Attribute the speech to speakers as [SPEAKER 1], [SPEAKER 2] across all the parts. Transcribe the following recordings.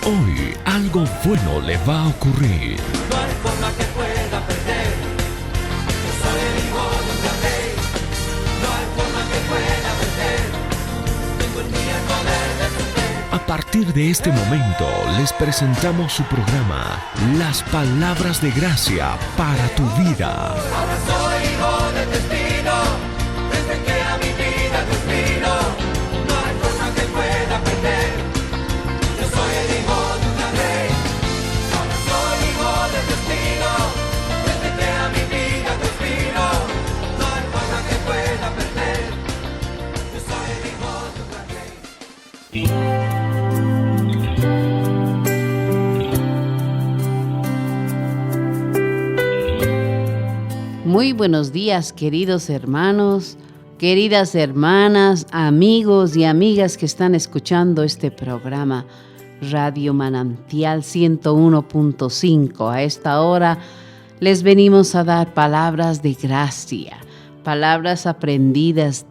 [SPEAKER 1] Hoy algo bueno le va a ocurrir.
[SPEAKER 2] No hay forma que pueda perder. Yo soy el hijo de un gran rey. No hay forma que pueda perder. Tengo en mí el poder de su fe.
[SPEAKER 1] A partir de este momento les presentamos su programa, Las Palabras de Gracia para tu Vida.
[SPEAKER 2] Ahora soy hijo del destino. Desde que a mi vida Dios vino. No hay forma que pueda perder. Yo soy el hijo de un gran rey. Ahora soy hijo del destino. Desde que a mi vida Dios vino. No hay forma que pueda perder. Yo soy el hijo de un gran rey.
[SPEAKER 3] Muy buenos días, queridos hermanos, queridas hermanas, amigos y amigas que están escuchando este programa Radio Manantial 101.5. A esta hora les venimos a dar palabras de gracia, palabras aprendidas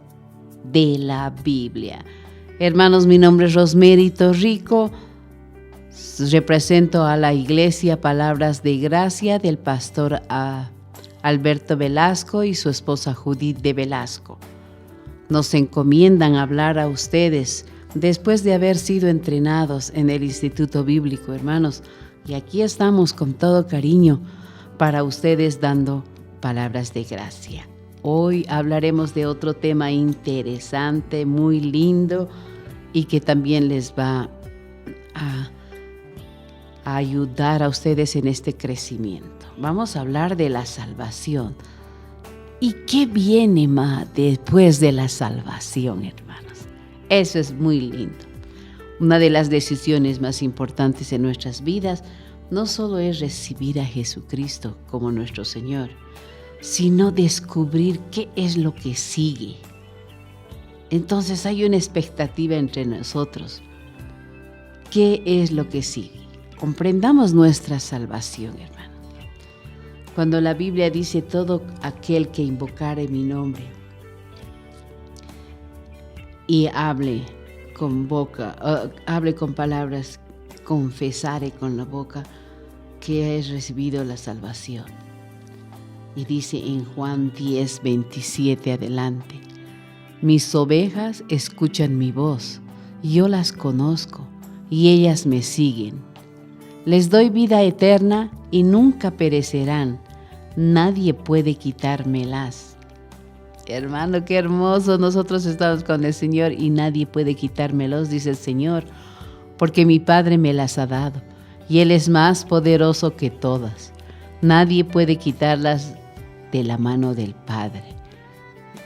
[SPEAKER 3] de la Biblia. Hermanos, mi nombre es Rosemary Torrico. Represento a la Iglesia Palabras de Gracia del pastor Alberto Velasco y su esposa Judith de Velasco. Nos encomiendan hablar a ustedes después de haber sido entrenados en el Instituto Bíblico, hermanos. Y aquí estamos con todo cariño para ustedes dando palabras de gracia. Hoy hablaremos de otro tema interesante, muy lindo y que también les va a ayudar a ustedes en este crecimiento. Vamos a hablar de la salvación. ¿Y qué viene más después de la salvación, hermanos? Eso es muy lindo. Una de las decisiones más importantes en nuestras vidas no solo es recibir a Jesucristo como nuestro Señor, sino descubrir qué es lo que sigue. Entonces hay una expectativa entre nosotros. ¿Qué es lo que sigue? Comprendamos nuestra salvación, hermanos. Cuando la Biblia dice todo aquel que invocare mi nombre y hable con palabras, confesare con la boca que he recibido la salvación. Y dice en Juan 10, 27 adelante, mis ovejas escuchan mi voz, yo las conozco y ellas me siguen. Les doy vida eterna y nunca perecerán. Nadie puede quitármelas. Hermano, qué hermoso. Nosotros estamos con el Señor y nadie puede quitármelos, dice el Señor, porque mi Padre me las ha dado y Él es más poderoso que todas. Nadie puede quitarlas de la mano del Padre.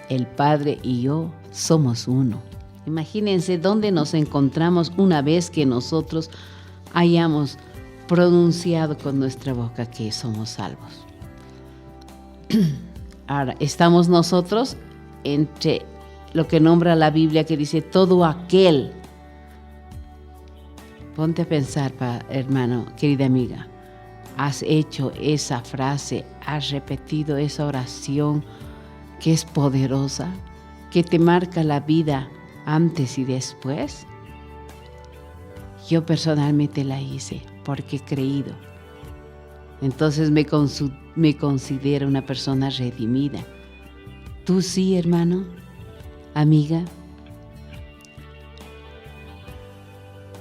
[SPEAKER 3] El Padre y yo somos uno. Imagínense dónde nos encontramos una vez que nosotros hayamos pronunciado con nuestra boca que somos salvos. Ahora, estamos nosotros entre lo que nombra la Biblia que dice todo aquel. Ponte a pensar, hermano, querida amiga, has hecho esa frase, has repetido esa oración que es poderosa, que te marca la vida antes y después. Yo personalmente la hice porque he creído. Entonces me considero una persona redimida. ¿Tú sí, hermano? Amiga.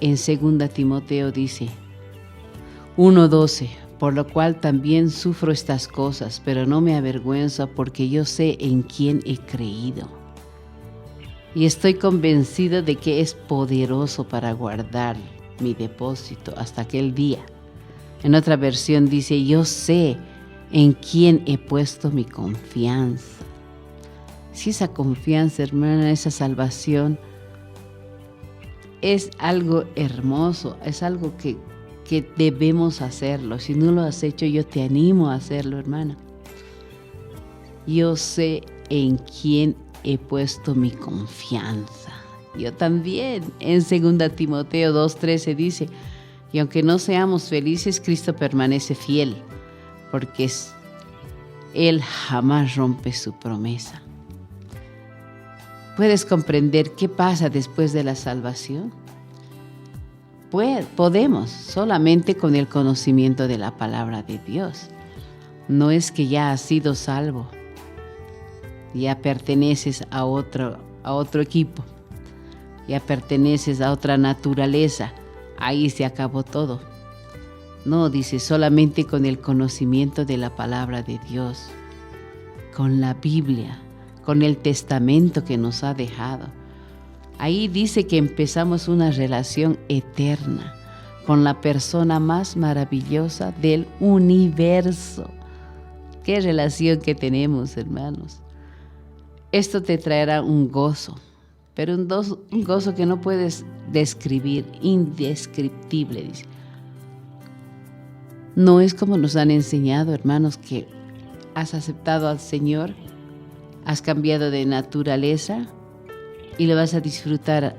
[SPEAKER 3] En 2 Timoteo dice 1:12, por lo cual también sufro estas cosas, pero no me avergüenzo porque yo sé en quién he creído. Y estoy convencido de que es poderoso para guardar mi depósito hasta aquel día. En otra versión dice, yo sé en quién he puesto mi confianza. Si esa confianza, hermana, esa salvación es algo hermoso, es algo que debemos hacerlo. Si no lo has hecho, yo te animo a hacerlo, hermana. Yo sé en quién he puesto mi confianza. Yo también. En 2 Timoteo 2:13 dice, y aunque no seamos felices, Cristo permanece fiel, porque Él jamás rompe su promesa. ¿Puedes comprender qué pasa después de la salvación? podemos solamente con el conocimiento de la palabra de Dios. No es que ya has sido salvo, ya perteneces a otro equipo, ya perteneces a otra naturaleza, ahí se acabó todo. No, dice, solamente con el conocimiento de la palabra de Dios, con la Biblia, con el testamento que nos ha dejado. Ahí dice que empezamos una relación eterna con la persona más maravillosa del universo. Qué relación que tenemos, hermanos. Esto te traerá un gozo, pero un gozo que no puedes describir, indescriptible, dice. No es como nos han enseñado, hermanos, que has aceptado al Señor, has cambiado de naturaleza y lo vas a disfrutar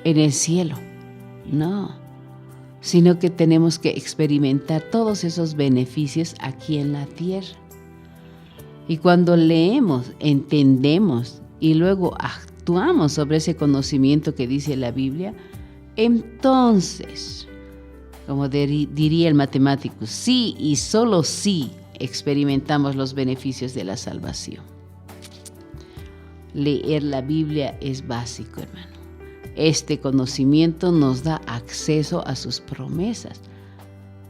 [SPEAKER 3] en el cielo. No, sino que tenemos que experimentar todos esos beneficios aquí en la tierra. Y cuando leemos, entendemos y luego actuamos sobre ese conocimiento que dice la Biblia, entonces, como diría el matemático, sí y solo sí experimentamos los beneficios de la salvación. Leer la Biblia es básico, hermano. Este conocimiento nos da acceso a sus promesas.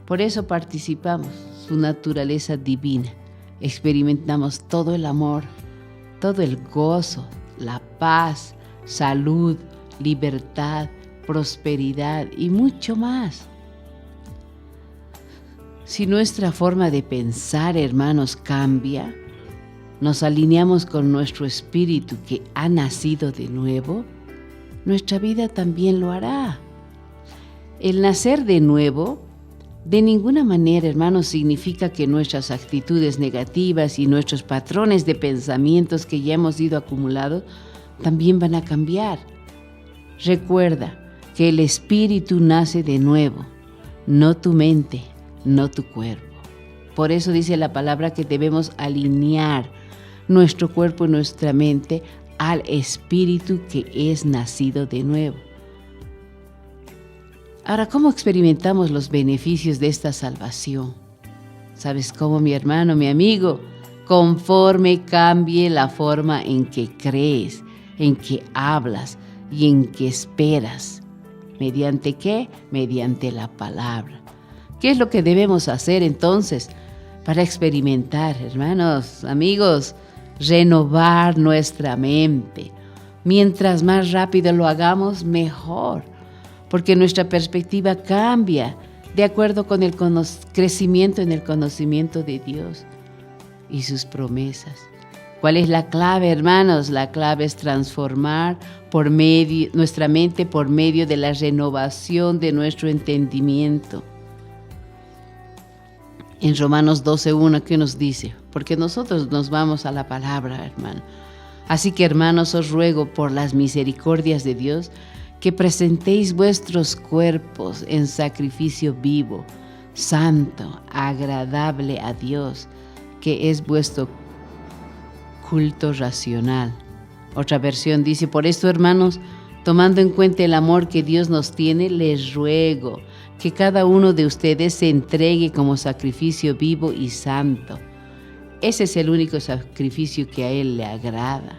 [SPEAKER 3] Por eso participamos, su naturaleza divina. Experimentamos todo el amor, todo el gozo, la paz, salud, libertad, prosperidad y mucho más. Si nuestra forma de pensar, hermanos, cambia, nos alineamos con nuestro espíritu que ha nacido de nuevo, nuestra vida también lo hará. El nacer de nuevo, de ninguna manera, hermanos, significa que nuestras actitudes negativas y nuestros patrones de pensamientos que ya hemos ido acumulados también van a cambiar. Recuerda que el espíritu nace de nuevo, no tu mente, no tu cuerpo. Por eso dice la palabra que debemos alinear nuestro cuerpo y nuestra mente al espíritu que es nacido de nuevo. Ahora, ¿cómo experimentamos los beneficios de esta salvación? ¿Sabes cómo, mi hermano, mi amigo? Conforme cambie la forma en que crees, en que hablas y en que esperas. ¿Mediante qué? Mediante la palabra. ¿Qué es lo que debemos hacer entonces para experimentar, hermanos, amigos? Renovar nuestra mente. Mientras más rápido lo hagamos, mejor. Porque nuestra perspectiva cambia de acuerdo con el crecimiento en el conocimiento de Dios y sus promesas. ¿Cuál es la clave, hermanos? La clave es transformar nuestra mente por medio de la renovación de nuestro entendimiento. En Romanos 12:1, ¿qué nos dice? Porque nosotros nos vamos a la palabra, hermano. Así que, hermanos, os ruego por las misericordias de Dios que presentéis vuestros cuerpos en sacrificio vivo, santo, agradable a Dios, que es vuestro culto racional. Otra versión dice, por esto, hermanos, tomando en cuenta el amor que Dios nos tiene, les ruego que cada uno de ustedes se entregue como sacrificio vivo y santo. Ese es el único sacrificio que a Él le agrada.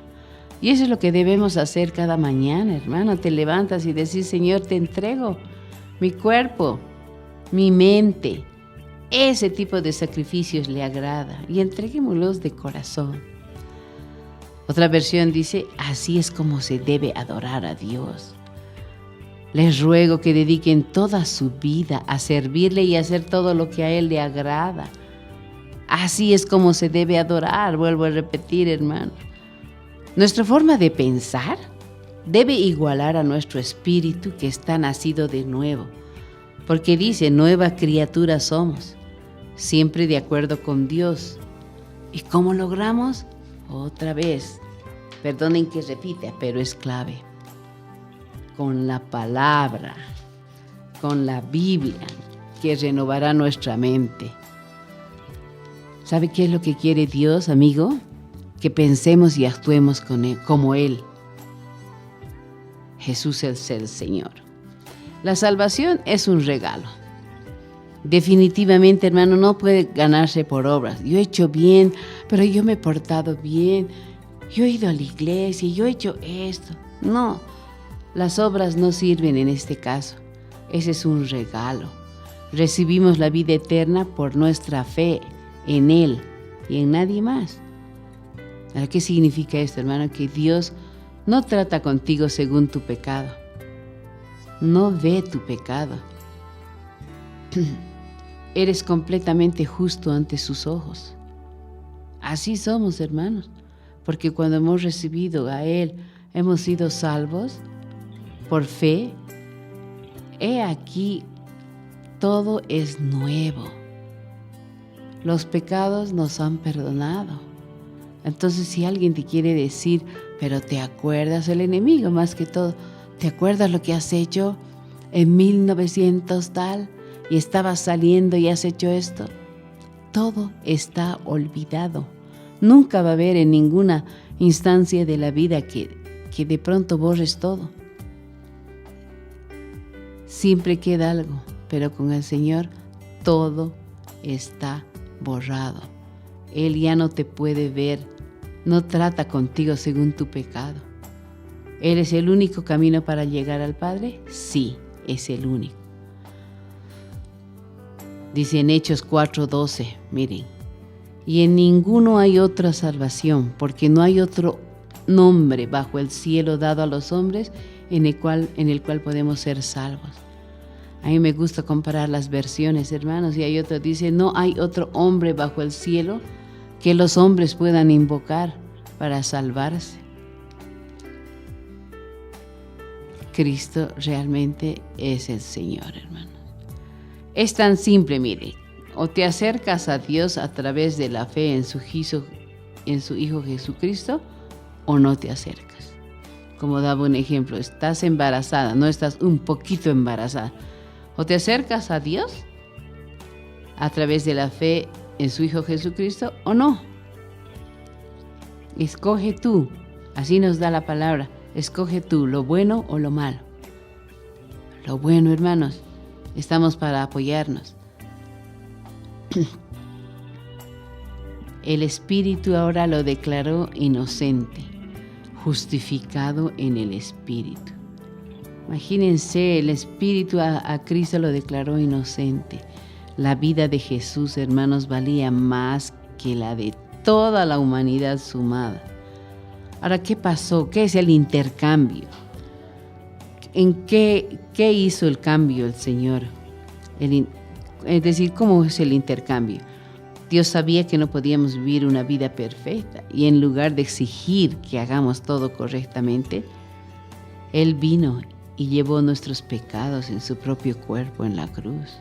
[SPEAKER 3] Y eso es lo que debemos hacer cada mañana, hermano. Te levantas y decís, Señor, te entrego mi cuerpo, mi mente. Ese tipo de sacrificios le agrada y entreguémoslos de corazón. Otra versión dice, así es como se debe adorar a Dios. Les ruego que dediquen toda su vida a servirle y a hacer todo lo que a Él le agrada. Así es como se debe adorar, vuelvo a repetir, hermano. Nuestra forma de pensar debe igualar a nuestro espíritu que está nacido de nuevo, porque dice, nueva criatura somos, siempre de acuerdo con Dios. ¿Y cómo logramos? Otra vez, perdonen que repita, pero es clave. Con la palabra, con la Biblia, que renovará nuestra mente. ¿Sabe qué es lo que quiere Dios, amigo? Que pensemos y actuemos como Él. Jesús es el Señor. La salvación es un regalo. Definitivamente, hermano, no puede ganarse por obras. Yo he hecho bien, pero yo me he portado bien. Yo he ido a la iglesia, yo he hecho esto. No, las obras no sirven en este caso. Ese es un regalo. Recibimos la vida eterna por nuestra fe en Él y en nadie más. ¿Qué significa esto, hermano? Que Dios no trata contigo según tu pecado. No ve tu pecado. Eres completamente justo ante sus ojos. Así somos, hermanos, porque cuando hemos recibido a Él, hemos sido salvos por fe. He aquí, todo es nuevo. Los pecados nos han perdonado. Entonces, si alguien te quiere decir, pero te acuerdas, el enemigo más que todo, ¿te acuerdas lo que has hecho en 1900 tal? Y estabas saliendo y has hecho esto. Todo está olvidado. Nunca va a haber en ninguna instancia de la vida que de pronto borres todo. Siempre queda algo, pero con el Señor todo está borrado. Él ya no te puede ver, no trata contigo según tu pecado. ¿Él es el único camino para llegar al Padre? Sí, es el único. Dice en Hechos 4:12, miren, y en ninguno hay otra salvación, porque no hay otro nombre bajo el cielo dado a los hombres en el cual podemos ser salvos. A mí me gusta comparar las versiones, hermanos, y hay otro dice, no hay otro hombre bajo el cielo que los hombres puedan invocar para salvarse. Cristo realmente es el Señor, hermanos. Es tan simple, mire, o te acercas a Dios a través de la fe en su Hijo Jesucristo, o no te acercas. Como daba un ejemplo, estás embarazada, no estás un poquito embarazada. O te acercas a Dios a través de la fe en su Hijo Jesucristo, o no. Escoge tú, así nos da la palabra, escoge tú lo bueno o lo malo. Lo bueno, hermanos, estamos para apoyarnos. El Espíritu ahora lo declaró inocente, justificado en el Espíritu. Imagínense, el Espíritu a Cristo lo declaró inocente. La vida de Jesús, hermanos, valía más que la de toda la humanidad sumada. Ahora, ¿qué pasó? ¿Qué es el intercambio? ¿En qué hizo el cambio el Señor? Es decir, ¿cómo es el intercambio? Dios sabía que no podíamos vivir una vida perfecta y en lugar de exigir que hagamos todo correctamente, Él vino y llevó nuestros pecados en su propio cuerpo en la cruz.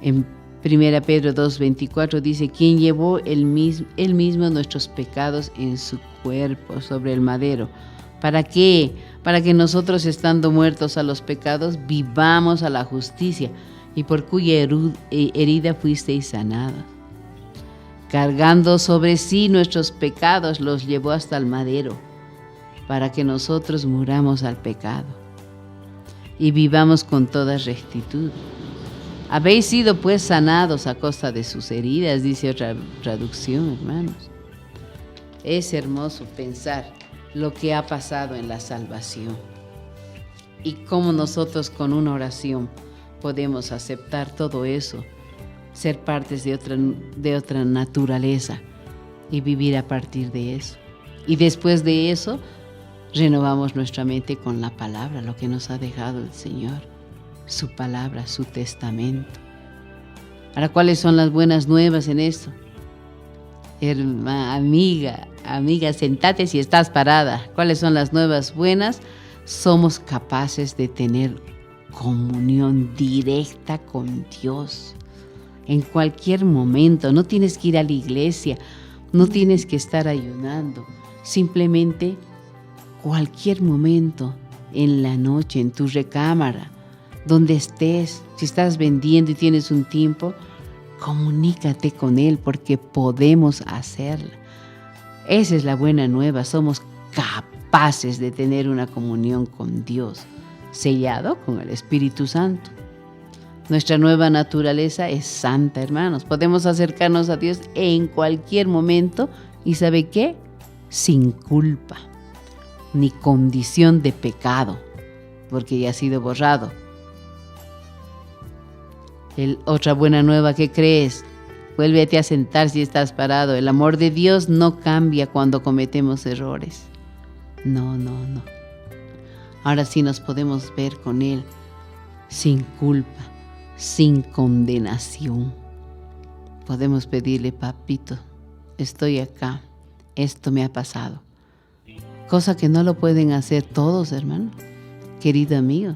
[SPEAKER 3] En 1 Pedro 2:24 dice, quien llevó él mismo nuestros pecados en su cuerpo sobre el madero. ¿Para qué? Para que nosotros, estando muertos a los pecados, vivamos a la justicia, y por cuya herida fuisteis sanados. Cargando sobre sí nuestros pecados, los llevó hasta el madero, para que nosotros muramos al pecado y vivamos con toda rectitud. Habéis sido pues sanados a costa de sus heridas, dice otra traducción, hermanos. Es hermoso pensar lo que ha pasado en la salvación y cómo nosotros con una oración podemos aceptar todo eso, ser partes de otra naturaleza y vivir a partir de eso. Y después de eso, renovamos nuestra mente con la palabra, lo que nos ha dejado el Señor, su palabra, su testamento. Ahora, ¿cuáles son las buenas nuevas en esto? Amiga, sentate si estás parada. ¿Cuáles son las nuevas buenas? Somos capaces de tener comunión directa con Dios. En cualquier momento, no tienes que ir a la iglesia, no tienes que estar ayunando. Simplemente, cualquier momento, en la noche, en tu recámara, donde estés, si estás vendiendo y tienes un tiempo, comunícate con Él porque podemos hacerlo. Esa es la buena nueva, somos capaces de tener una comunión con Dios sellado con el Espíritu Santo. Nuestra nueva naturaleza es santa, hermanos. Podemos acercarnos a Dios en cualquier momento y ¿sabe qué? Sin culpa, ni condición de pecado, porque ya ha sido borrado. Otra buena nueva, ¿qué crees? Vuélvete a sentar si estás parado. El amor de Dios no cambia cuando cometemos errores. No. Ahora sí nos podemos ver con Él sin culpa, sin condenación. Podemos pedirle: papito, estoy acá, esto me ha pasado. Cosa que no lo pueden hacer todos, hermano. Querido amigo,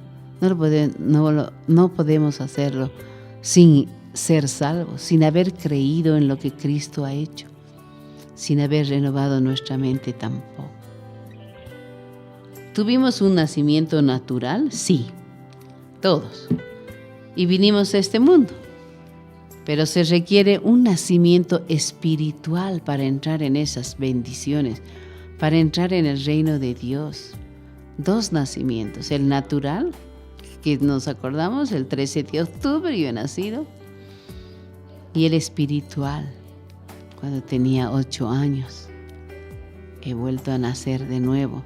[SPEAKER 3] no podemos hacerlo sin ser salvos, sin haber creído en lo que Cristo ha hecho, sin haber renovado nuestra mente tampoco. ¿Tuvimos un nacimiento natural? Sí, todos. Y vinimos a este mundo. Pero se requiere un nacimiento espiritual para entrar en esas bendiciones, para entrar en el reino de Dios. 2 nacimientos: el natural, que nos acordamos, el 13 de octubre yo he nacido, y el espiritual, cuando tenía 8 años. He vuelto a nacer de nuevo.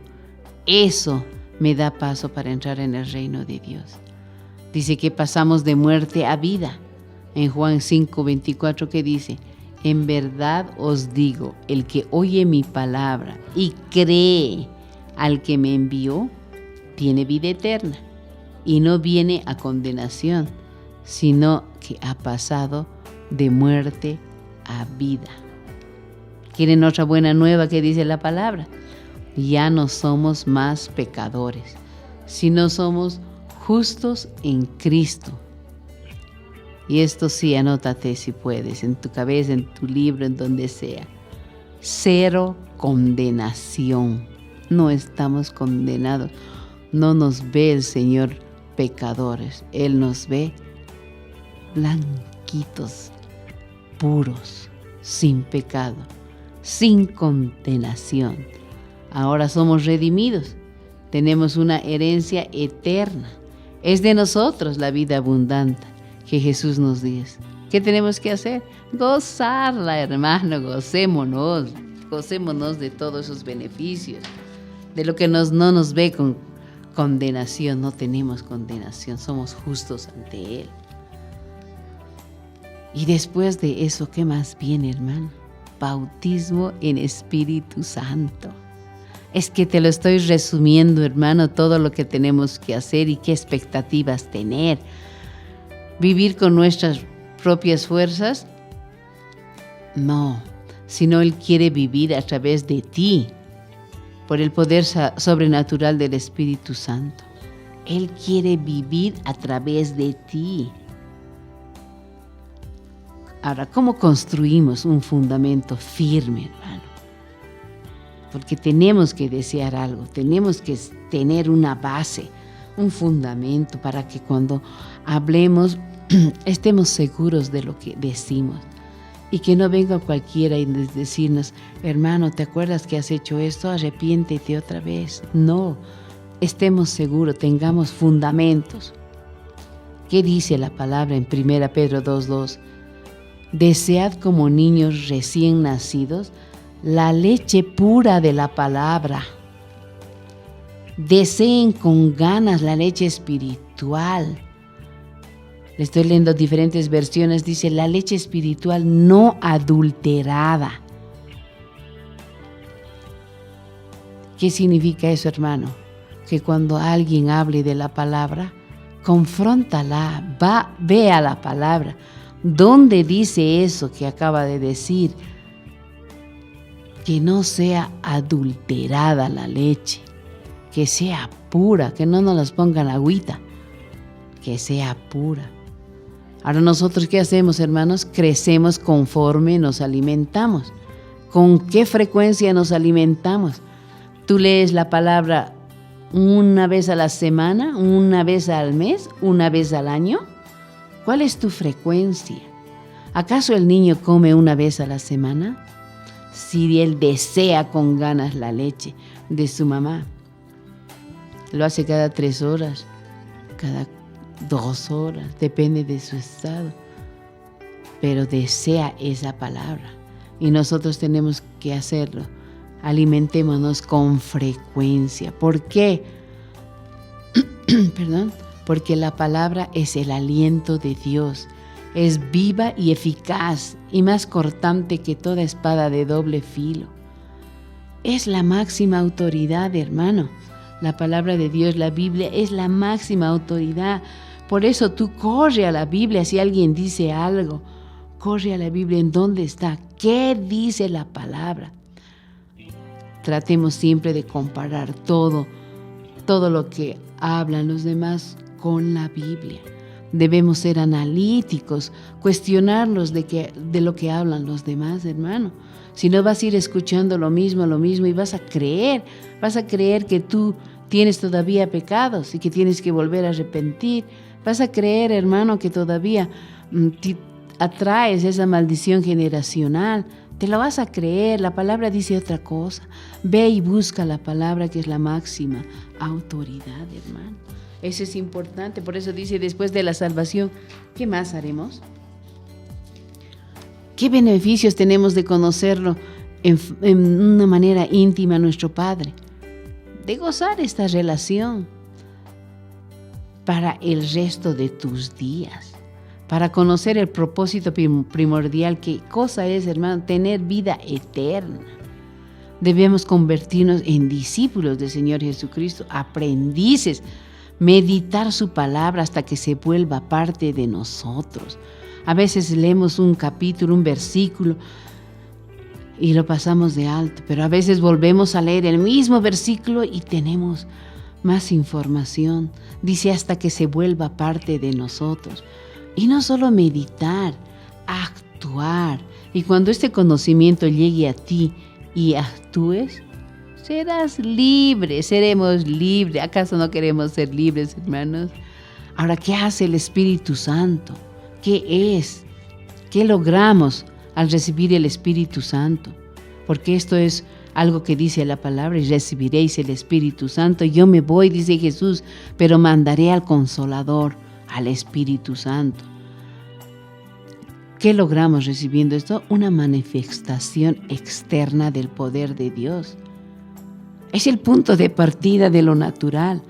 [SPEAKER 3] Eso me da paso para entrar en el reino de Dios. Dice que pasamos de muerte a vida. En Juan 5:24, que dice: en verdad os digo, el que oye mi palabra y cree al que me envió, tiene vida eterna y no viene a condenación, sino que ha pasado de muerte a vida. ¿Quieren otra buena nueva que dice la palabra? Ya no somos más pecadores, sino somos justos en Cristo. Y esto sí, anótate si puedes, en tu cabeza, en tu libro, en donde sea. 0 condenación. No estamos condenados. No nos ve el Señor pecadores. Él nos ve blanquitos, puros, sin pecado, sin condenación. Ahora somos redimidos. Tenemos una herencia eterna. Es de nosotros la vida abundante que Jesús nos dice. ¿Qué tenemos que hacer? Gozarla, hermano, gocémonos de todos esos beneficios, de lo que no nos ve con condenación. No tenemos condenación, somos justos ante Él. Y después de eso, ¿qué más viene, hermano? Bautismo en Espíritu Santo. Es que te lo estoy resumiendo, hermano, todo lo que tenemos que hacer y qué expectativas tener. ¿Vivir con nuestras propias fuerzas? No, sino Él quiere vivir a través de ti, por el poder sobrenatural del Espíritu Santo. Él quiere vivir a través de ti. Ahora, ¿cómo construimos un fundamento firme, hermano? Porque tenemos que desear algo, tenemos que tener una base, un fundamento para que cuando hablemos estemos seguros de lo que decimos y que no venga cualquiera y decirnos: hermano, ¿te acuerdas que has hecho esto? Arrepiéntete otra vez. No, estemos seguros, tengamos fundamentos. ¿Qué dice la palabra en 1 Pedro 2:2? Desead como niños recién nacidos la leche pura de la palabra. Deseen con ganas la leche espiritual. Le estoy leyendo diferentes versiones. Dice la leche espiritual no adulterada. ¿Qué significa eso, hermano? Que cuando alguien hable de la palabra, confróntala, ve a la palabra. ¿Dónde dice eso que acaba de decir? Que no sea adulterada la leche, que sea pura, que no nos las pongan agüita, que sea pura. Ahora nosotros, ¿qué hacemos, hermanos? Crecemos conforme nos alimentamos. ¿Con qué frecuencia nos alimentamos? ¿Tú lees la palabra una vez a la semana, una vez al mes, una vez al año? ¿Cuál es tu frecuencia? ¿Acaso el niño come una vez a la semana? Si él desea con ganas la leche de su mamá, lo hace cada 3 horas, cada 2 horas, depende de su estado, pero desea esa palabra y nosotros tenemos que hacerlo. Alimentémonos con frecuencia. ¿Por qué? Perdón. Porque la palabra es el aliento de Dios. Es viva y eficaz y más cortante que toda espada de doble filo. Es la máxima autoridad, hermano. La palabra de Dios, la Biblia, es la máxima autoridad. Por eso tú corre a la Biblia si alguien dice algo. Corre a la Biblia. ¿En dónde está? ¿Qué dice la palabra? Tratemos siempre de comparar todo lo que hablan los demás con la Biblia. Debemos ser analíticos, cuestionarlos de lo que hablan los demás, hermano. Si no, vas a ir escuchando lo mismo y vas a creer que tú tienes todavía pecados y que tienes que volver a arrepentir. Vas a creer, hermano, que todavía atraes esa maldición generacional. Te lo vas a creer, la palabra dice otra cosa. Ve y busca la palabra, que es la máxima autoridad, hermano. Eso es importante, por eso dice, después de la salvación, ¿qué más haremos? ¿Qué beneficios tenemos de conocerlo en una manera íntima a nuestro Padre? De gozar esta relación para el resto de tus días, para conocer el propósito primordial. ¿Qué cosa es, hermano? Tener vida eterna. Debemos convertirnos en discípulos del Señor Jesucristo, aprendices, meditar su palabra hasta que se vuelva parte de nosotros. A veces leemos un capítulo, un versículo y lo pasamos de alto, pero a veces volvemos a leer el mismo versículo y tenemos más información. Dice hasta que se vuelva parte de nosotros. Y no solo meditar, actuar. Y cuando este conocimiento llegue a ti y actúes, serás libre, seremos libres. ¿Acaso no queremos ser libres, hermanos? Ahora, ¿qué hace el Espíritu Santo? ¿Qué es? ¿Qué logramos al recibir el Espíritu Santo? Porque esto es algo que dice la palabra: y recibiréis el Espíritu Santo. Yo me voy, dice Jesús, pero mandaré al Consolador, al Espíritu Santo. ¿Qué logramos recibiendo esto? Una manifestación externa del poder de Dios. Es el punto de partida de lo natural.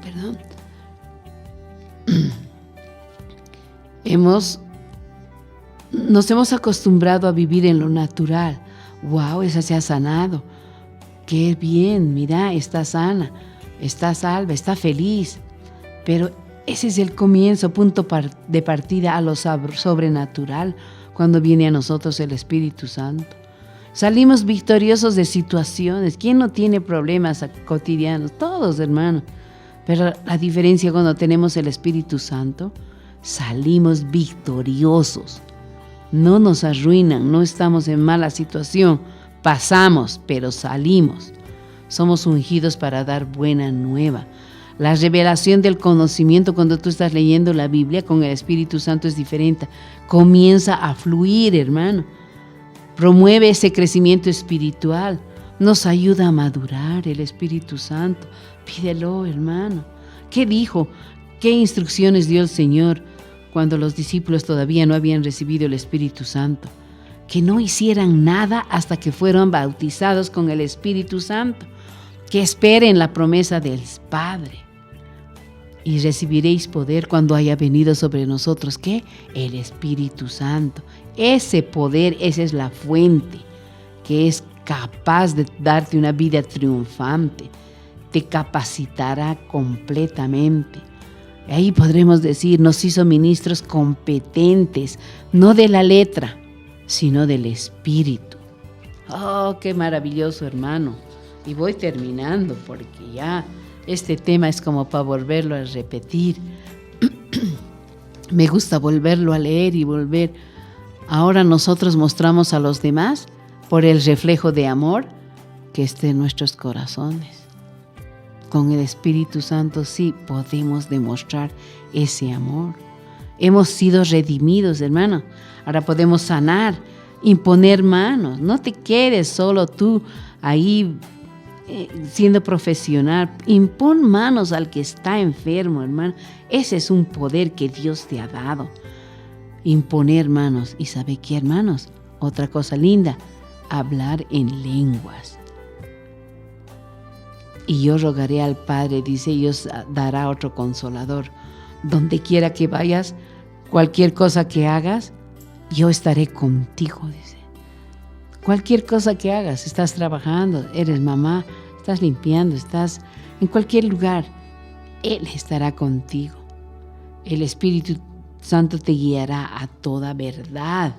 [SPEAKER 3] Perdón. Nos hemos acostumbrado a vivir en lo natural. ¡Wow! Esa se ha sanado. ¡Qué bien! Mira, está sana, está salva, está feliz. Pero ese es el comienzo, punto de partida a lo sobrenatural, cuando viene a nosotros el Espíritu Santo. Salimos victoriosos de situaciones. ¿Quién no tiene problemas cotidianos? Todos, hermano. Pero la diferencia cuando tenemos el Espíritu Santo, salimos victoriosos. No nos arruinan, no estamos en mala situación. Pasamos, pero salimos. Somos ungidos para dar buena nueva. La revelación del conocimiento cuando tú estás leyendo la Biblia con el Espíritu Santo es diferente. Comienza a fluir, hermano. Promueve ese crecimiento espiritual. Nos ayuda a madurar el Espíritu Santo. Pídelo, hermano. ¿Qué dijo? ¿Qué instrucciones dio el Señor cuando los discípulos todavía no habían recibido el Espíritu Santo? Que no hicieran nada hasta que fueron bautizados con el Espíritu Santo. Que esperen la promesa del Padre. Y recibiréis poder cuando haya venido sobre nosotros, ¿qué? El Espíritu Santo. Ese poder, esa es la fuente que es capaz de darte una vida triunfante. Te capacitará completamente. Ahí podremos decir, nos hizo ministros competentes, no de la letra, sino del Espíritu. Oh, qué maravilloso, hermano. Y voy terminando porque ya este tema es como para volverlo a repetir. Me gusta volverlo a leer y volver. Ahora nosotros mostramos a los demás por el reflejo de amor que esté en nuestros corazones. Con el Espíritu Santo sí podemos demostrar ese amor. Hemos sido redimidos, hermano. Ahora podemos sanar, imponer manos. No te quedes solo tú ahí siendo profesional, impon manos al que está enfermo, hermano. Ese es un poder que Dios te ha dado. Imponer manos. ¿Y sabe qué, hermanos? Otra cosa linda, hablar en lenguas. Y yo rogaré al Padre, dice, y os dará otro consolador. Donde quiera que vayas, cualquier cosa que hagas, yo estaré contigo, dice. Cualquier cosa que hagas, estás trabajando, eres mamá, estás limpiando, estás en cualquier lugar, Él estará contigo. El Espíritu Santo te guiará a toda verdad,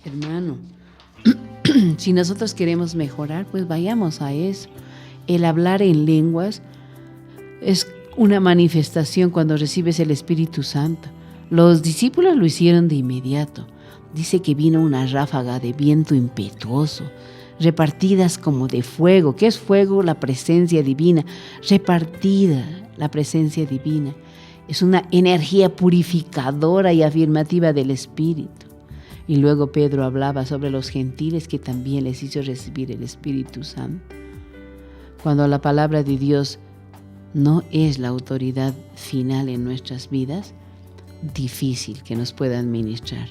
[SPEAKER 3] hermano. Si nosotros queremos mejorar, pues vayamos a eso. El hablar en lenguas es una manifestación cuando recibes el Espíritu Santo. Los discípulos lo hicieron de inmediato. Dice que vino una ráfaga de viento impetuoso, repartidas como de fuego. ¿Qué es fuego? La presencia divina. Repartida, la presencia divina. Es una energía purificadora y afirmativa del Espíritu. Y luego Pedro hablaba sobre los gentiles que también les hizo recibir el Espíritu Santo. Cuando la palabra de Dios no es la autoridad final en nuestras vidas, difícil que nos pueda administrar.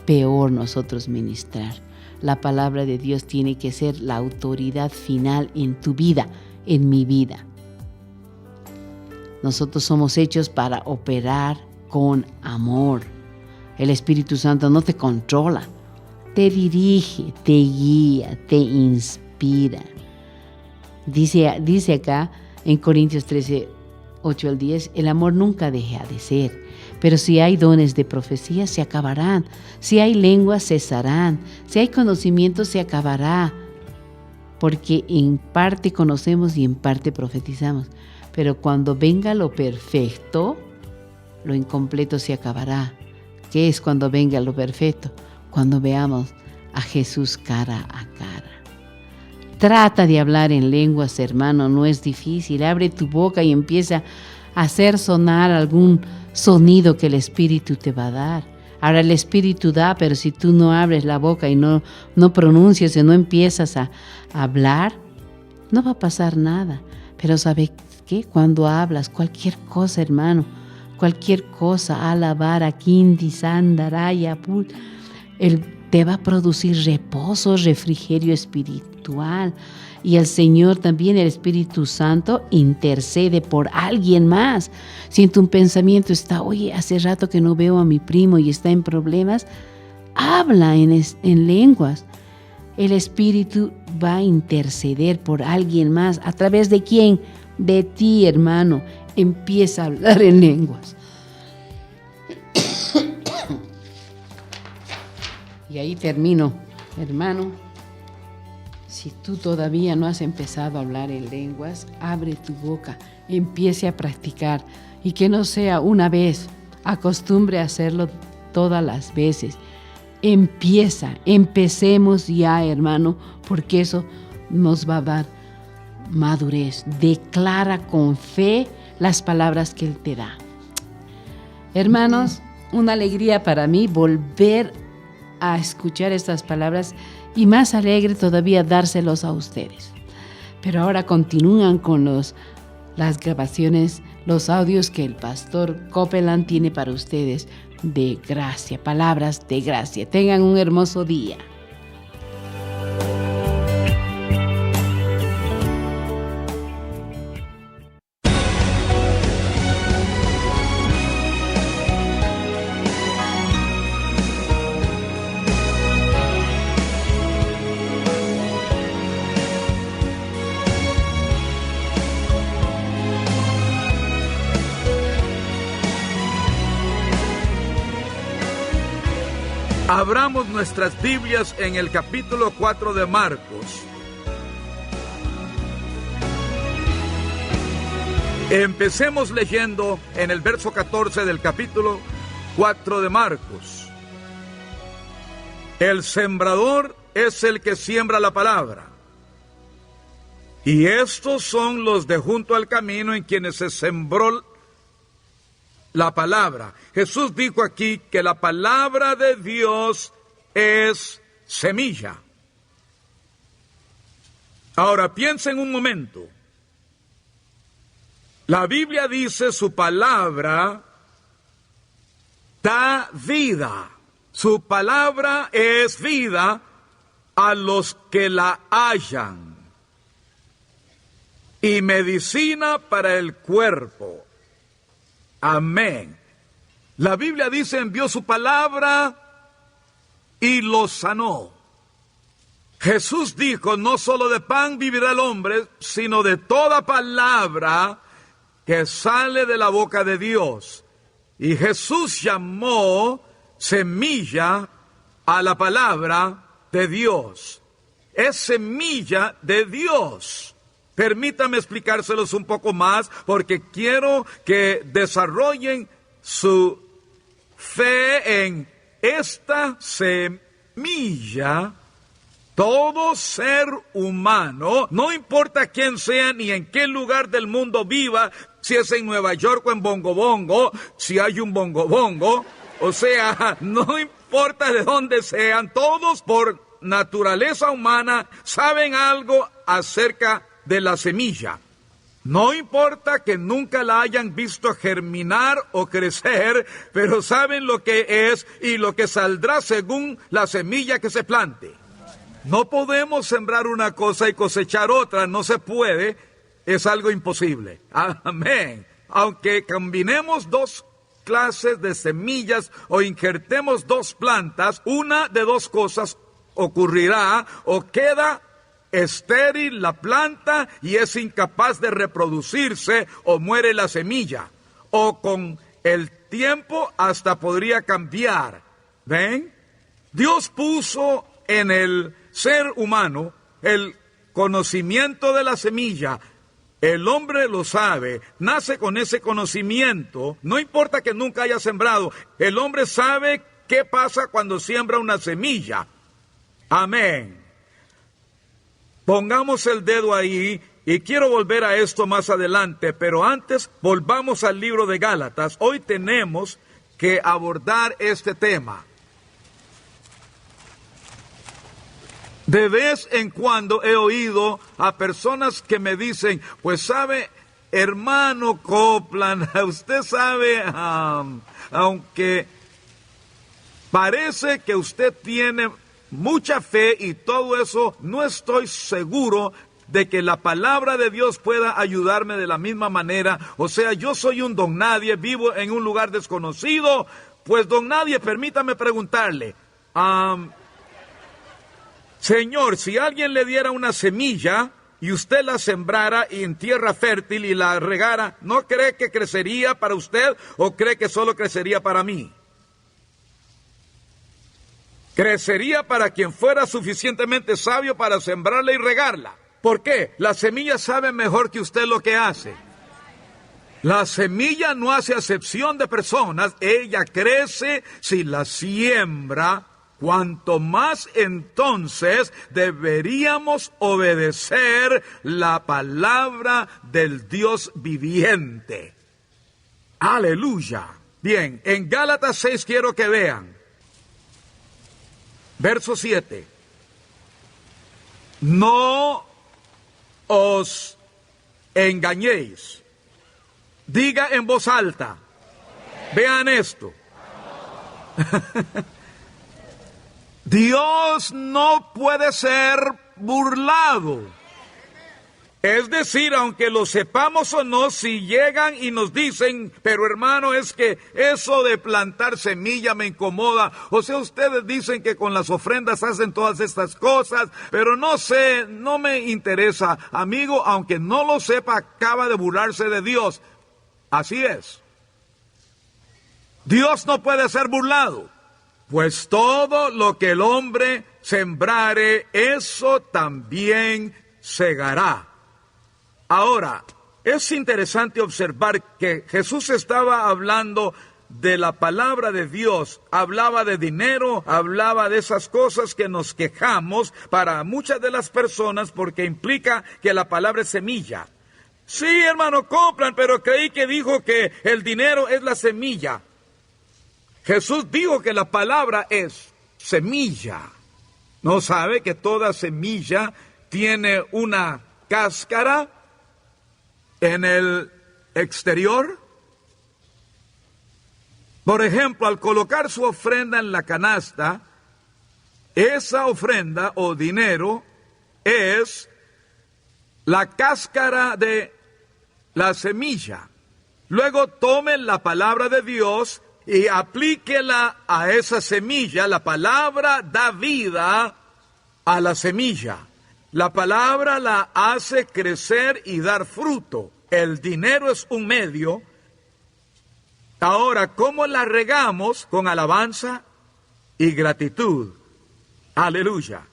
[SPEAKER 3] Peor nosotros ministrar. La palabra de Dios tiene que ser la autoridad final en tu vida, en mi vida. Nosotros somos hechos para operar con amor. El Espíritu Santo no te controla, te dirige, te guía, te inspira. Dice acá en Corintios 13, 8 al 10, el amor nunca deja de ser. Pero si hay dones de profecía, se acabarán. Si hay lenguas, cesarán. Si hay conocimiento, se acabará. Porque en parte conocemos y en parte profetizamos. Pero cuando venga lo perfecto, lo incompleto se acabará. ¿Qué es cuando venga lo perfecto? Cuando veamos a Jesús cara a cara. Trata de hablar en lenguas, hermano, no es difícil. Abre tu boca y empieza a hacer sonar algún sonido que el Espíritu te va a dar. Ahora el Espíritu da, pero si tú no abres la boca y no pronuncias y no empiezas a hablar, no va a pasar nada. Pero ¿sabe qué? Cuando hablas cualquier cosa, hermano, cualquier cosa, alabar a Kindi, Sandaraya, Él te va a producir reposo, refrigerio espiritual. Y el Señor también, el Espíritu Santo, intercede por alguien más. Siento un pensamiento, oye, hace rato que no veo a mi primo y está en problemas. Habla en lenguas. El Espíritu va a interceder por alguien más. ¿A través de quién? De ti, hermano. Empieza a hablar en lenguas. Y ahí termino, hermano. Si tú todavía no has empezado a hablar en lenguas, abre tu boca, empiece a practicar y que no sea una vez, acostumbre a hacerlo todas las veces. Empecemos ya, hermano, porque eso nos va a dar madurez. Declara con fe las palabras que Él te da. Hermanos, una alegría para mí volver a escuchar estas palabras y más alegre todavía dárselos a ustedes. Pero ahora continúan con las grabaciones, los audios que el pastor Copeland tiene para ustedes de gracia, palabras de gracia. Tengan un hermoso día.
[SPEAKER 4] Abramos nuestras Biblias en el capítulo 4 de Marcos. Empecemos leyendo en el verso 14 del capítulo 4 de Marcos. El sembrador es el que siembra la palabra. Y estos son los de junto al camino en quienes se sembró la palabra. Jesús dijo aquí que la palabra de Dios es semilla. Ahora piensen un momento. La Biblia dice su palabra da vida. Su palabra es vida a los que la hallan. Y medicina para el cuerpo. Amén. La Biblia dice, envió su palabra y los sanó. Jesús dijo, no solo de pan vivirá el hombre, sino de toda palabra que sale de la boca de Dios. Y Jesús llamó semilla a la palabra de Dios. Es semilla de Dios. Permítame explicárselos un poco más, porque quiero que desarrollen su fe en esta semilla. Todo ser humano, no importa quién sea ni en qué lugar del mundo viva, si es en Nueva York o en Bongo Bongo, si hay un Bongo Bongo, o sea, no importa de dónde sean, todos por naturaleza humana saben algo acerca de la semilla. No importa que nunca la hayan visto germinar o crecer, pero saben lo que es y lo que saldrá según la semilla que se plante. No podemos sembrar una cosa y cosechar otra, no se puede, es algo imposible. Amén. Aunque combinemos dos clases de semillas o injertemos dos plantas, una de dos cosas ocurrirá: o queda estéril la planta y es incapaz de reproducirse, o muere la semilla, o con el tiempo hasta podría cambiar. ¿Ven? Dios puso en el ser humano el conocimiento de la semilla. El hombre lo sabe, nace con ese conocimiento, no importa que nunca haya sembrado, el hombre sabe qué pasa cuando siembra una semilla. Amén. Pongamos el dedo ahí, y quiero volver a esto más adelante, pero antes volvamos al libro de Gálatas. Hoy tenemos que abordar este tema. De vez en cuando he oído a personas que me dicen, pues sabe, hermano Copeland, usted sabe, aunque parece que usted tiene mucha fe y todo eso, no estoy seguro de que la palabra de Dios pueda ayudarme de la misma manera. O sea, yo soy un don nadie, vivo en un lugar desconocido. Pues don nadie, permítame preguntarle, Señor, si alguien le diera una semilla y usted la sembrara en tierra fértil y la regara, ¿no cree que crecería para usted o cree que solo crecería para mí? Crecería para quien fuera suficientemente sabio para sembrarla y regarla. ¿Por qué? La semilla sabe mejor que usted lo que hace. La semilla no hace acepción de personas, ella crece si la siembra. Cuanto más entonces deberíamos obedecer la palabra del Dios viviente. Aleluya. Bien, en Gálatas 6 quiero que vean. Verso 7. No os engañéis. Diga en voz alta. Vean esto. Dios no puede ser burlado. Es decir, aunque lo sepamos o no, si llegan y nos dicen, pero hermano, es que eso de plantar semilla me incomoda. O sea, ustedes dicen que con las ofrendas hacen todas estas cosas, pero no sé, no me interesa. Amigo, aunque no lo sepa, acaba de burlarse de Dios. Así es. Dios no puede ser burlado. Pues todo lo que el hombre sembrare, eso también segará. Ahora, es interesante observar que Jesús estaba hablando de la palabra de Dios, hablaba de dinero, hablaba de esas cosas que nos quejamos para muchas de las personas porque implica que la palabra es semilla. Sí, hermano Copeland, pero creí que dijo que el dinero es la semilla. Jesús dijo que la palabra es semilla. ¿No sabe que toda semilla tiene una cáscara en el exterior. Por ejemplo, al colocar su ofrenda en la canasta, esa ofrenda o dinero es la cáscara de la semilla. Luego tome la palabra de Dios y aplíquela a esa semilla. La palabra da vida a la semilla. La palabra la hace crecer y dar fruto. El dinero es un medio. Ahora, ¿cómo la regamos? Con alabanza y gratitud. Aleluya.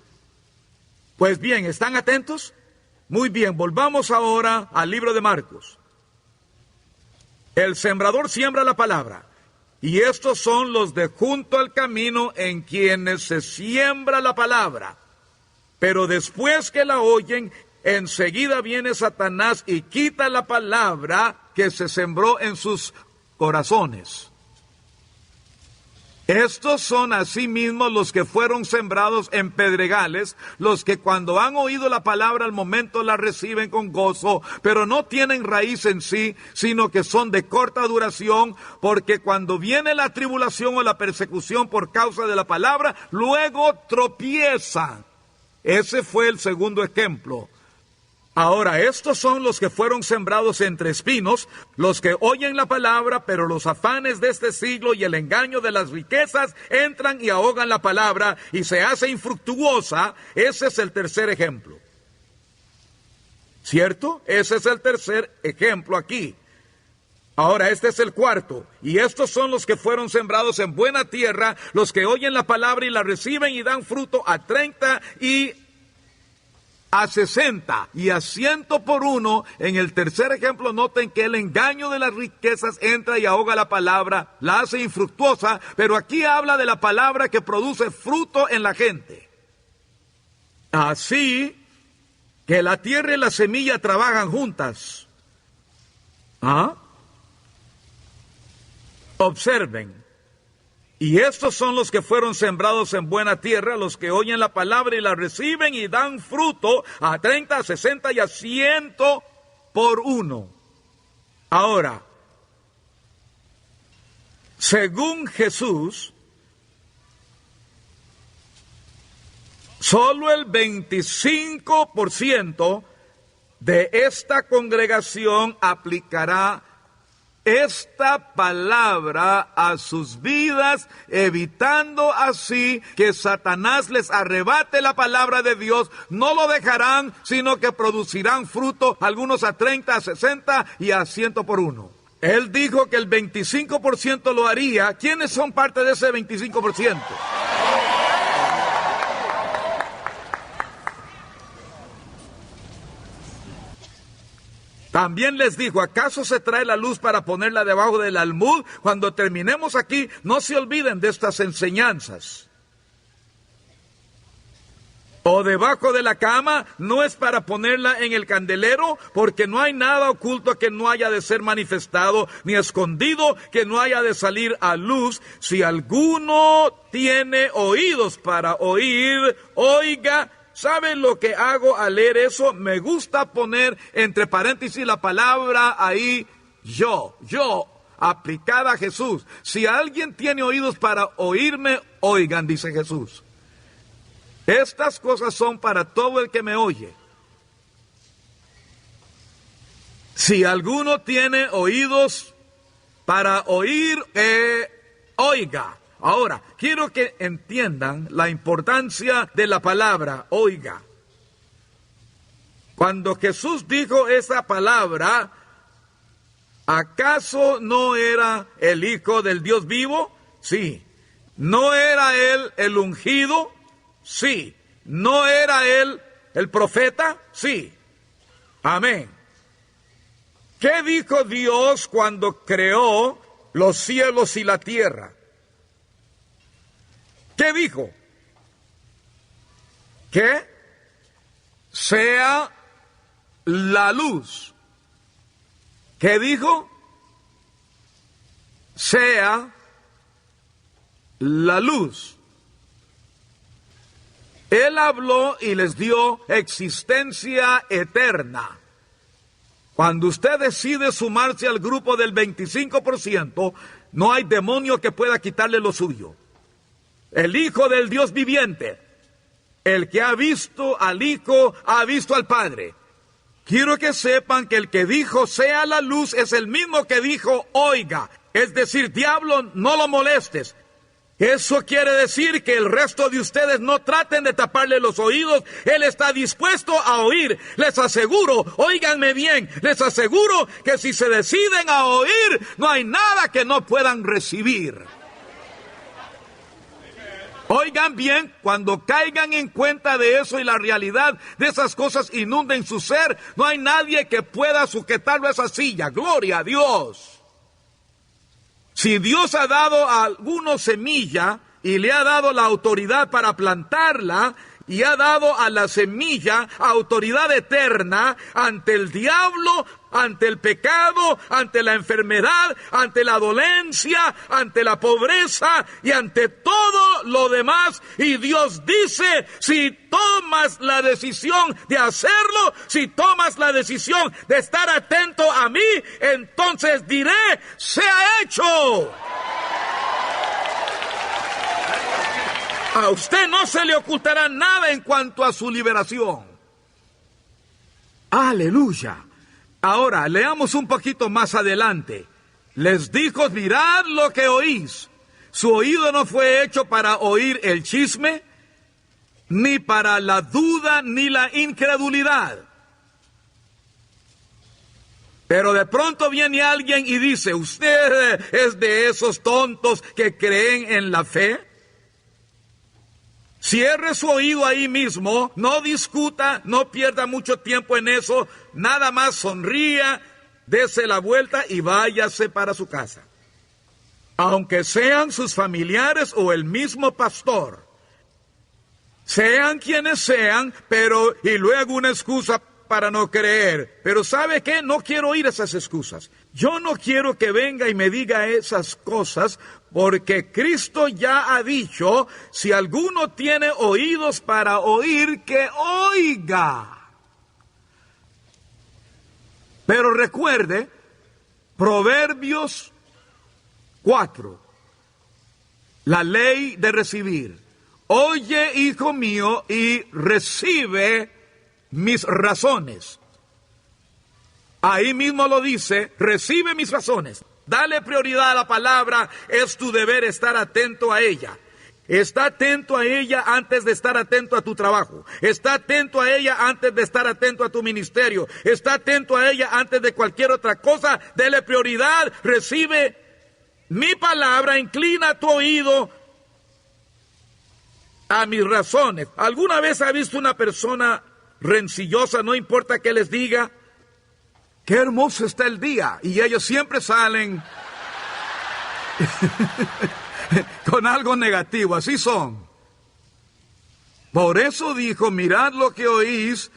[SPEAKER 4] Pues bien, ¿están atentos? Muy bien, volvamos ahora al libro de Marcos. El sembrador siembra la palabra, y estos son los de junto al camino en quienes se siembra la palabra. Pero después que la oyen, enseguida viene Satanás y quita la palabra que se sembró en sus corazones. Estos son asimismo los que fueron sembrados en pedregales, los que cuando han oído la palabra al momento la reciben con gozo, pero no tienen raíz en sí, sino que son de corta duración, porque cuando viene la tribulación o la persecución por causa de la palabra, luego tropiezan. Ese fue el segundo ejemplo. Ahora, estos son los que fueron sembrados entre espinos, los que oyen la palabra, pero los afanes de este siglo y el engaño de las riquezas entran y ahogan la palabra y se hace infructuosa. Ese es el tercer ejemplo. ¿Cierto? Ese es el tercer ejemplo aquí. Ahora, este es el cuarto. Y estos son los que fueron sembrados en buena tierra, los que oyen la palabra y la reciben y dan fruto a 30 y a 60 y a 100 por uno. En el tercer ejemplo, noten que el engaño de las riquezas entra y ahoga la palabra, la hace infructuosa, pero aquí habla de la palabra que produce fruto en la gente. Así que la tierra y la semilla trabajan juntas. Observen. Y estos son los que fueron sembrados en buena tierra, los que oyen la palabra y la reciben y dan fruto a 30, a 60 y a 100 por uno. Ahora, según Jesús, solo el 25% de esta congregación aplicará esta palabra a sus vidas, evitando así que Satanás les arrebate la palabra de Dios. No lo dejarán, sino que producirán fruto, algunos a 30, a 60 y a 100 por uno. Él dijo que el 25% lo haría. ¿Quiénes son parte de ese 25%? También les dijo, ¿acaso se trae la luz para ponerla debajo del almud? Cuando terminemos aquí, no se olviden de estas enseñanzas. O debajo de la cama, no es para ponerla en el candelero, porque no hay nada oculto que no haya de ser manifestado, ni escondido que no haya de salir a luz. Si alguno tiene oídos para oír, oiga. ¿Saben lo que hago al leer eso? Me gusta poner entre paréntesis la palabra ahí, yo, aplicada a Jesús. Si alguien tiene oídos para oírme, oigan, dice Jesús. Estas cosas son para todo el que me oye. Si alguno tiene oídos para oír, oiga. Ahora, quiero que entiendan la importancia de la palabra, oiga. Cuando Jesús dijo esa palabra, ¿acaso no era el Hijo del Dios vivo? Sí. ¿No era Él el ungido? Sí. ¿No era Él el profeta? Sí. Amén. ¿Qué dijo Dios cuando creó los cielos y la tierra? ¿Qué dijo? Que sea la luz. ¿Qué dijo? Sea la luz. Él habló y les dio existencia eterna. Cuando usted decide sumarse al grupo del 25%, no hay demonio que pueda quitarle lo suyo. El Hijo del Dios viviente, el que ha visto al Hijo, ha visto al Padre. Quiero que sepan que el que dijo sea la luz es el mismo que dijo oiga. Es decir, diablo, no lo molestes. Eso quiere decir que el resto de ustedes no traten de taparle los oídos. Él está dispuesto a oír. Les aseguro, óiganme bien, les aseguro que si se deciden a oír, no hay nada que no puedan recibir. Oigan bien, cuando caigan en cuenta de eso y la realidad de esas cosas inunden su ser, no hay nadie que pueda sujetarlo a esa silla. ¡Gloria a Dios! Si Dios ha dado a alguno semilla y le ha dado la autoridad para plantarla, y ha dado a la semilla autoridad eterna ante el diablo, ante el pecado, ante la enfermedad, ante la dolencia, ante la pobreza y ante todo lo demás. Y Dios dice, si tomas la decisión de hacerlo, si tomas la decisión de estar atento a mí, entonces diré, sea hecho. A usted no se le ocultará nada en cuanto a su liberación. Aleluya. Ahora, leamos un poquito más adelante. Les dijo, mirad lo que oís. Su oído no fue hecho para oír el chisme, ni para la duda, ni la incredulidad. Pero de pronto viene alguien y dice, ¿usted es de esos tontos que creen en la fe? Cierre su oído ahí mismo, no discuta, no pierda mucho tiempo en eso, nada más sonría, dése la vuelta y váyase para su casa. Aunque sean sus familiares o el mismo pastor, sean quienes sean, pero y luego una excusa para no creer. Pero ¿sabe qué? No quiero oír esas excusas. Yo no quiero que venga y me diga esas cosas, porque Cristo ya ha dicho, si alguno tiene oídos para oír, que oiga. Pero recuerde, Proverbios 4, la ley de recibir. Oye, hijo mío, y recibe mis razones. Ahí mismo lo dice, recibe mis razones. Dale prioridad a la palabra, es tu deber estar atento a ella. Está atento a ella antes de estar atento a tu trabajo. Está atento a ella antes de estar atento a tu ministerio. Está atento a ella antes de cualquier otra cosa. Dele prioridad, recibe mi palabra, inclina tu oído a mis razones. ¿Alguna vez ha visto una persona rencillosa, no importa qué les diga? Qué hermoso está el día. Y ellos siempre salen con algo negativo. Así son. Por eso dijo, mirad lo que oís,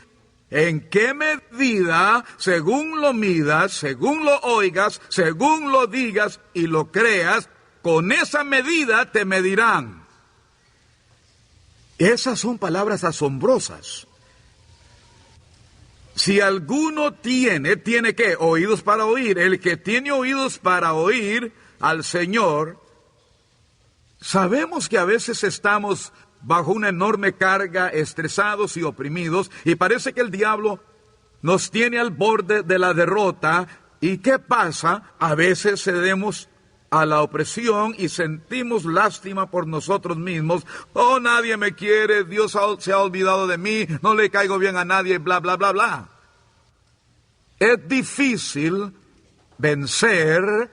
[SPEAKER 4] en qué medida, según lo midas, según lo oigas, según lo digas y lo creas, con esa medida te medirán. Esas son palabras asombrosas. Si alguno tiene ¿qué? Oídos para oír. El que tiene oídos para oír al Señor, sabemos que a veces estamos bajo una enorme carga, estresados y oprimidos, y parece que el diablo nos tiene al borde de la derrota. ¿Y qué pasa? A veces cedemos a la opresión y sentimos lástima por nosotros mismos. Oh, nadie me quiere, Dios se ha olvidado de mí, no le caigo bien a nadie, bla, bla, bla, bla. Es difícil vencer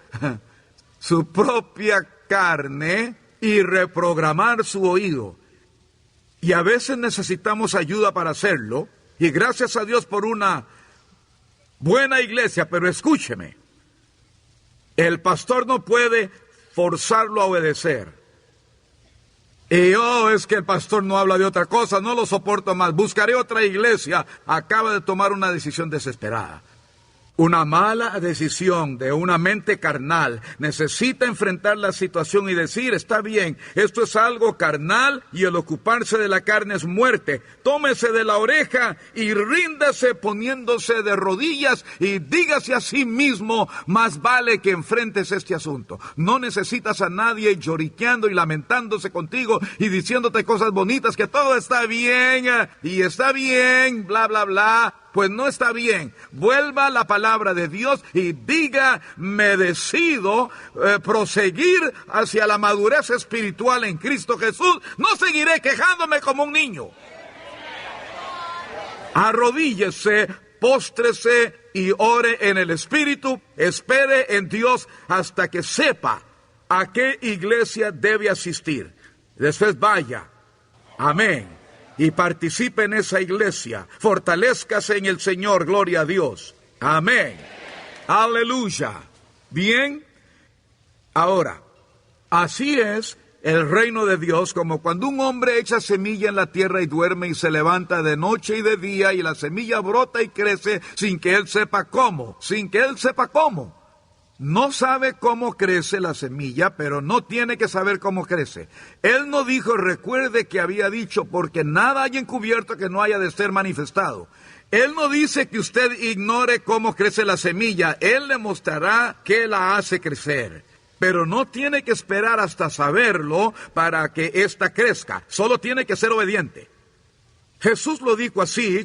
[SPEAKER 4] su propia carne y reprogramar su oído. Y a veces necesitamos ayuda para hacerlo, y gracias a Dios por una buena iglesia, pero escúcheme. El pastor no puede forzarlo a obedecer. Y es que el pastor no habla de otra cosa, no lo soporto más, buscaré otra iglesia. Acaba de tomar una decisión desesperada. Una mala decisión de una mente carnal necesita enfrentar la situación y decir, está bien, esto es algo carnal y el ocuparse de la carne es muerte. Tómese de la oreja y ríndase poniéndose de rodillas y dígase a sí mismo, más vale que enfrentes este asunto. No necesitas a nadie lloriqueando y lamentándose contigo y diciéndote cosas bonitas, que todo está bien y está bien, bla, bla, bla. Pues no está bien. Vuelva a la palabra de Dios y diga, me decido proseguir hacia la madurez espiritual en Cristo Jesús. No seguiré quejándome como un niño. Arrodíllese, póstrese y ore en el Espíritu. Espere en Dios hasta que sepa a qué iglesia debe asistir. Después vaya. Amén. Y participe en esa iglesia. Fortalézcase en el Señor, gloria a Dios. Amén. Aleluya. Bien. Ahora, así es el reino de Dios, como cuando un hombre echa semilla en la tierra y duerme y se levanta de noche y de día y la semilla brota y crece sin que él sepa cómo. Sin que él sepa cómo. No sabe cómo crece la semilla, pero no tiene que saber cómo crece. Él no dijo, recuerde que había dicho, porque nada hay encubierto que no haya de ser manifestado. Él no dice que usted ignore cómo crece la semilla. Él le mostrará qué la hace crecer. Pero no tiene que esperar hasta saberlo para que ésta crezca. Solo tiene que ser obediente. Jesús lo dijo así,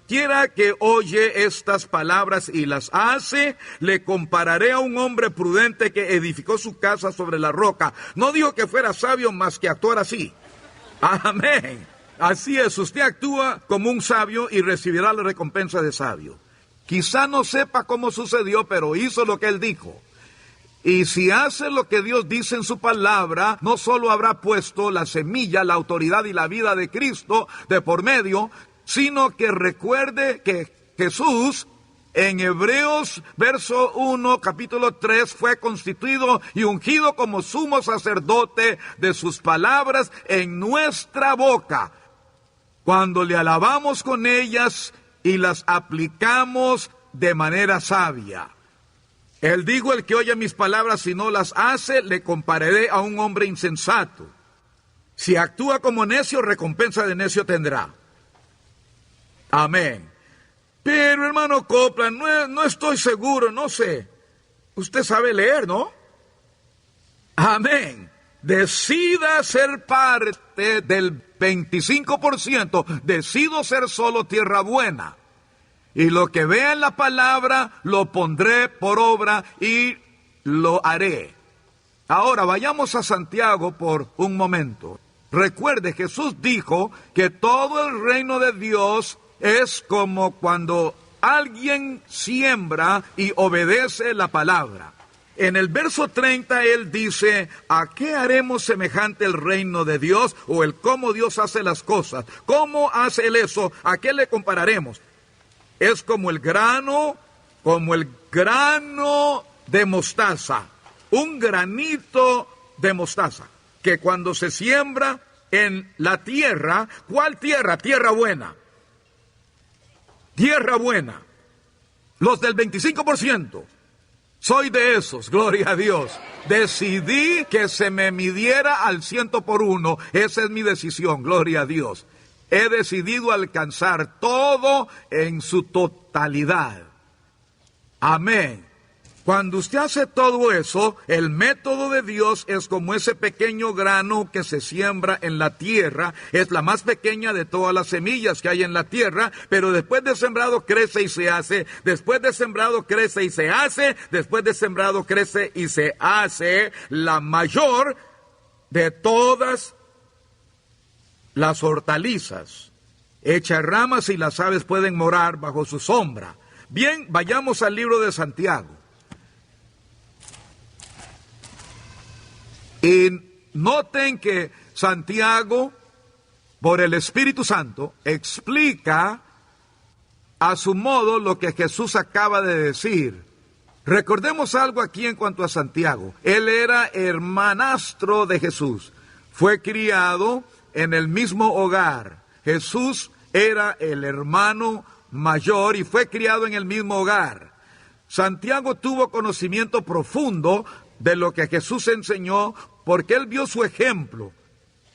[SPEAKER 4] Cualquiera que oye estas palabras y las hace, le compararé a un hombre prudente que edificó su casa sobre la roca. No dijo que fuera sabio, más que actuar así. Amén. Así es, usted actúa como un sabio y recibirá la recompensa de sabio. Quizá no sepa cómo sucedió, pero hizo lo que él dijo. Y si hace lo que Dios dice en su palabra, no solo habrá puesto la semilla, la autoridad y la vida de Cristo de por medio, sino que recuerde que Jesús, en Hebreos, verso 1, capítulo 3, fue constituido y ungido como sumo sacerdote de sus palabras en nuestra boca, cuando le alabamos con ellas y las aplicamos de manera sabia. Él dijo, el que oye mis palabras y no las hace, le compararé a un hombre insensato. Si actúa como necio, recompensa de necio tendrá. Amén. Pero hermano Copeland, no estoy seguro, no sé. Usted sabe leer, ¿no? Amén. Decida ser parte del 25%. Decido ser solo tierra buena. Y lo que vea en la palabra, lo pondré por obra y lo haré. Ahora vayamos a Santiago por un momento. Recuerde, Jesús dijo que todo el reino de Dios es como cuando alguien siembra y obedece la palabra. En el verso 30 él dice, ¿a qué haremos semejante el reino de Dios? O el cómo Dios hace las cosas. ¿Cómo hace él eso? ¿A qué le compararemos? Es como el grano de mostaza. Un granito de mostaza. Que cuando se siembra en la tierra, ¿cuál tierra? Tierra buena. Tierra buena. Los del 25%. Soy de esos, gloria a Dios. Decidí que se me midiera al 100 por 1. Esa es mi decisión, gloria a Dios. He decidido alcanzar todo en su totalidad. Amén. Cuando usted hace todo eso, el método de Dios es como ese pequeño grano que se siembra en la tierra. Es la más pequeña de todas las semillas que hay en la tierra, pero después de sembrado crece y se hace, después de sembrado crece y se hace, después de sembrado crece y se hace la mayor de todas las hortalizas. Echa ramas y las aves pueden morar bajo su sombra. Bien, vayamos al libro de Santiago. Y noten que Santiago, por el Espíritu Santo, explica a su modo lo que Jesús acaba de decir. Recordemos algo aquí en cuanto a Santiago. Él era hermanastro de Jesús. Fue criado en el mismo hogar. Jesús era el hermano mayor y fue criado en el mismo hogar. Santiago tuvo conocimiento profundo de lo que Jesús enseñó porque él vio su ejemplo.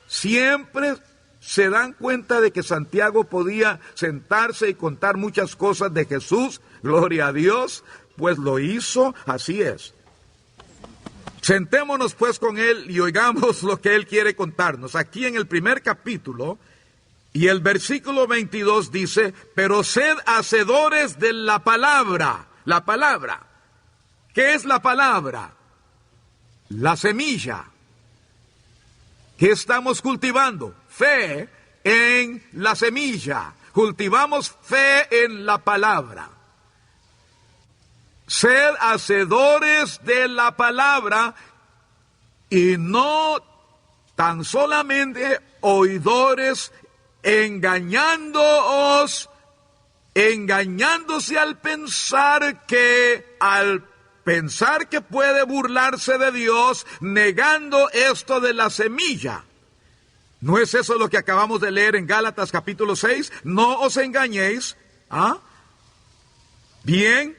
[SPEAKER 4] Siempre se dan cuenta de que Santiago podía sentarse y contar muchas cosas de Jesús. Gloria a Dios, pues lo hizo, así es. Sentémonos pues con él y oigamos lo que él quiere contarnos. Aquí en el primer capítulo y el versículo 22 dice, pero sed hacedores de la palabra. La palabra. ¿Qué es la palabra? La semilla. ¿Qué estamos cultivando? Fe en la semilla. Cultivamos fe en la palabra. Sed hacedores de la palabra y no tan solamente oidores, engañándose al pensar que puede burlarse de Dios, negando esto de la semilla. ¿No es eso lo que acabamos de leer en Gálatas capítulo 6? No os engañéis. Bien,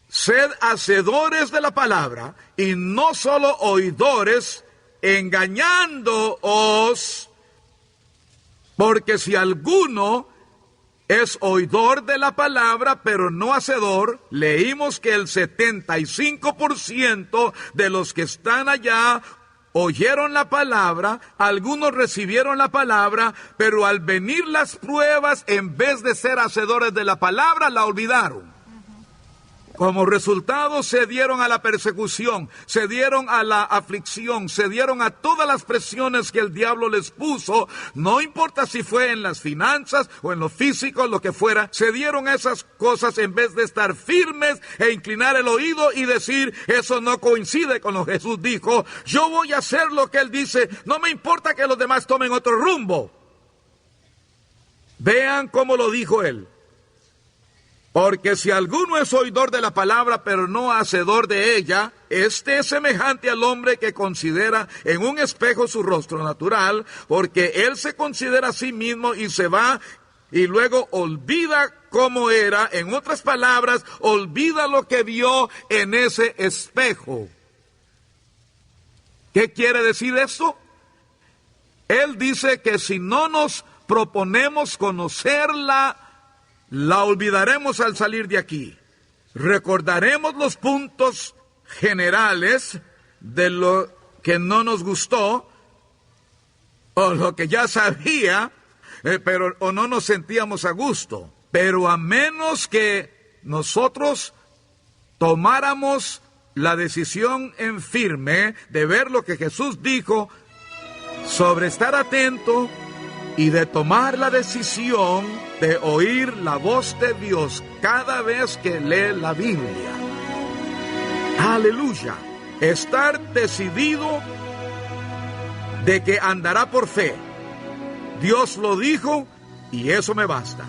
[SPEAKER 4] sed hacedores de la palabra y no solo oidores, engañándoos, porque si alguno es oidor de la palabra, pero no hacedor, leímos que el 75% de los que están allá oyeron la palabra, algunos recibieron la palabra, pero al venir las pruebas, en vez de ser hacedores de la palabra, la olvidaron. Como resultado se dieron a la persecución, se dieron a la aflicción, se dieron a todas las presiones que el diablo les puso, no importa si fue en las finanzas o en lo físico, lo que fuera, se dieron a esas cosas en vez de estar firmes e inclinar el oído y decir, eso no coincide con lo que Jesús dijo, yo voy a hacer lo que Él dice, no me importa que los demás tomen otro rumbo. Vean cómo lo dijo Él. Porque si alguno es oidor de la palabra, pero no hacedor de ella, este es semejante al hombre que considera en un espejo su rostro natural, porque él se considera a sí mismo y se va y luego olvida cómo era. En otras palabras, olvida lo que vio en ese espejo. ¿Qué quiere decir esto? Él dice que si no nos proponemos conocerla, la olvidaremos al salir de aquí. Recordaremos los puntos generales de lo que no nos gustó, o lo que ya sabía, pero o no nos sentíamos a gusto. Pero a menos que nosotros tomáramos la decisión en firme de ver lo que Jesús dijo, sobre estar atento y de tomar la decisión de oír la voz de Dios cada vez que lee la Biblia. Aleluya. Estar decidido de que andará por fe. Dios lo dijo y eso me basta.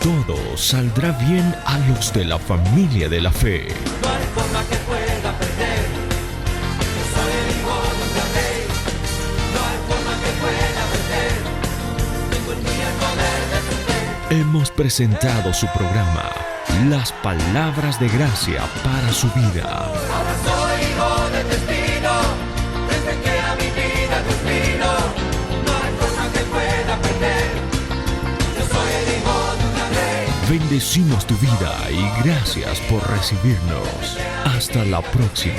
[SPEAKER 1] Todo saldrá bien a los de la familia de la fe.
[SPEAKER 2] No hay forma que pueda perder. Yo soy el hijo de un gran rey. No hay forma que pueda perder. Tengo en mí el poder de su fe.
[SPEAKER 1] Hemos presentado su programa, Las Palabras de Gracia para su vida.
[SPEAKER 2] Ahora soy hijo de destino. Desde que a mi vida Dios vino. No hay forma que pueda perder. Yo soy el hijo de un gran rey.
[SPEAKER 1] Bendecimos tu vida y gracias por recibirnos. Hasta la próxima.